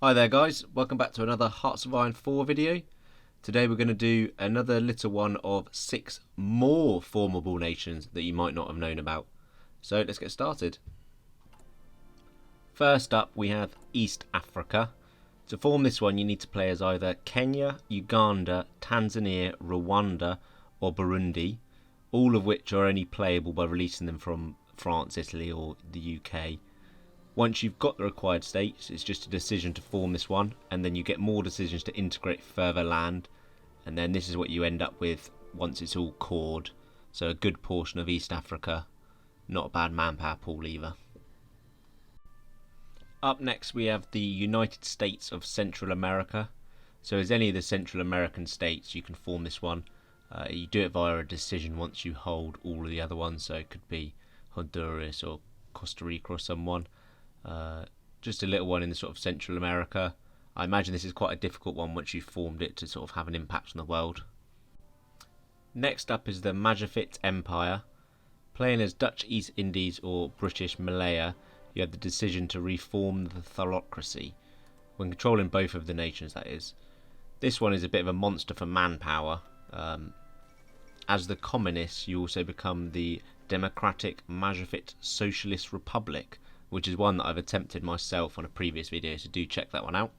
Hi there guys, welcome back to another Hearts of Iron 4 video. Today we're going to do another little one of 6 more formable nations that you might not have known about. So let's get started. First up we have East Africa. To form this one you need to play as either Kenya, Uganda, Tanzania, Rwanda or Burundi, all of which are only playable by releasing them from France, Italy or the UK. Once you've got the required states, it's just a decision to form this one, and then you get more decisions to integrate further land, and then this is what you end up with once it's all cored. So a good portion of East Africa, not a bad manpower pool either. Up next we have the United States of Central America. So as any of the Central American states you can form this one. You do it via a decision once you hold all of the other ones, so it could be Honduras or Costa Rica or someone. Just a little one in the sort of Central America. I imagine this is quite a difficult one once you've formed it to sort of have an impact on the world. Next up is the Majapahit Empire. Playing as Dutch East Indies or British Malaya, you have the decision to reform the thylacracy, when controlling both of the nations that is. This one is a bit of a monster for manpower. As the communists you also become the Democratic Majapahit Socialist Republic, which is one that I've attempted myself on a previous video, so do check that one out.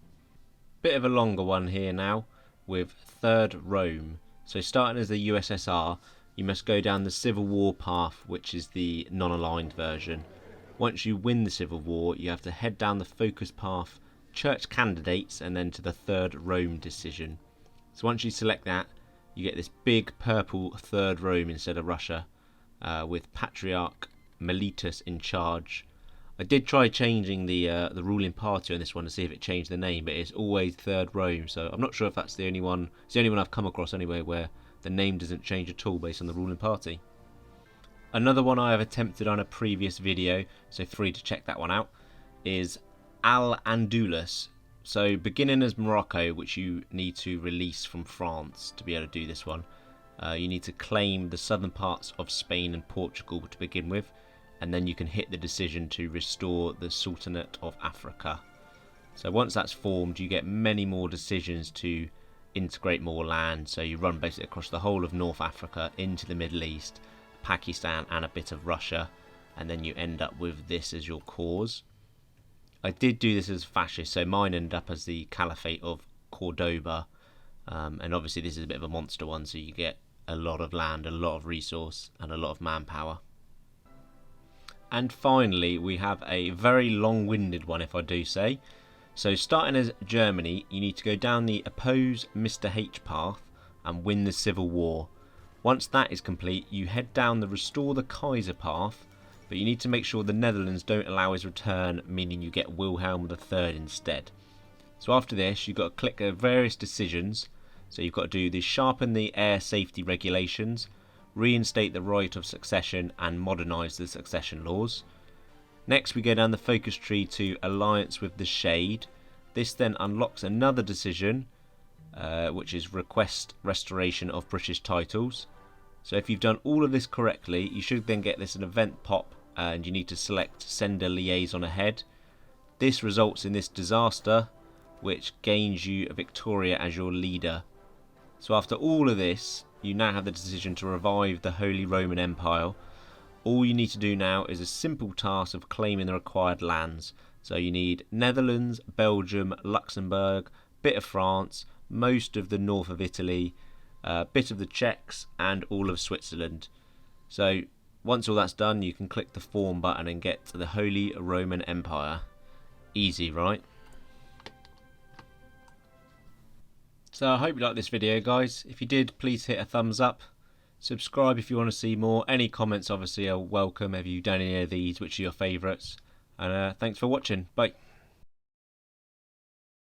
Bit of a longer one here now with Third Rome. So starting as the USSR, you must go down the Civil War path, which is the non-aligned version. Once you win the Civil War, you have to head down the focus path, church candidates, and then to the Third Rome decision. So once you select that, you get this big purple Third Rome instead of Russia, with Patriarch Miletus in charge. I did try changing the ruling party on this one to see if it changed the name, but it's always Third Rome, so I'm not sure if that's the only one. It's the only one I've come across anyway where the name doesn't change at all based on the ruling party. Another one I have attempted on a previous video, so free to check that one out, is Andulus. So beginning as Morocco, which you need to release from France to be able to do this one. You need to claim the southern parts of Spain and Portugal to begin with, and then you can hit the decision to restore the Sultanate of Africa. So once that's formed, you get many more decisions to integrate more land. So you run basically across the whole of North Africa into the Middle East, Pakistan and a bit of Russia, and then you end up with this as your cause. I did do this as fascist, so mine ended up as the Caliphate of Cordoba, and obviously this is a bit of a monster one, so you get a lot of land, a lot of resource and a lot of manpower. And finally we have a very long-winded one, if I do say. So starting as Germany, you need to go down the oppose Mr. H path and win the Civil War. Once that is complete, you head down the restore the Kaiser path, but you need to make sure the Netherlands don't allow his return, meaning you get Wilhelm III instead. So after this you've got to click various decisions. So you've got to do the sharpen the air safety regulations, reinstate the right of succession and modernise the succession laws. Next we go down the focus tree to alliance with the Shade. This then unlocks another decision, which is request restoration of British titles. So if you've done all of this correctly, you should then get this an event pop, and you need to select send a liaison ahead. This results in this disaster, which gains you a Victoria as your leader. So after all of this, you now have the decision to revive the Holy Roman Empire. All you need to do now is a simple task of claiming the required lands. So you need Netherlands, Belgium, Luxembourg, bit of France, most of the north of Italy, bit of the Czechs and all of Switzerland. So once all that's done, you can click the form button and get to the Holy Roman Empire. Easy, right? So I hope you liked this video guys. If you did, please hit a thumbs up. Subscribe if you want to see more. Any comments obviously are welcome if you've done any of these, which are your favourites. And thanks for watching. Bye.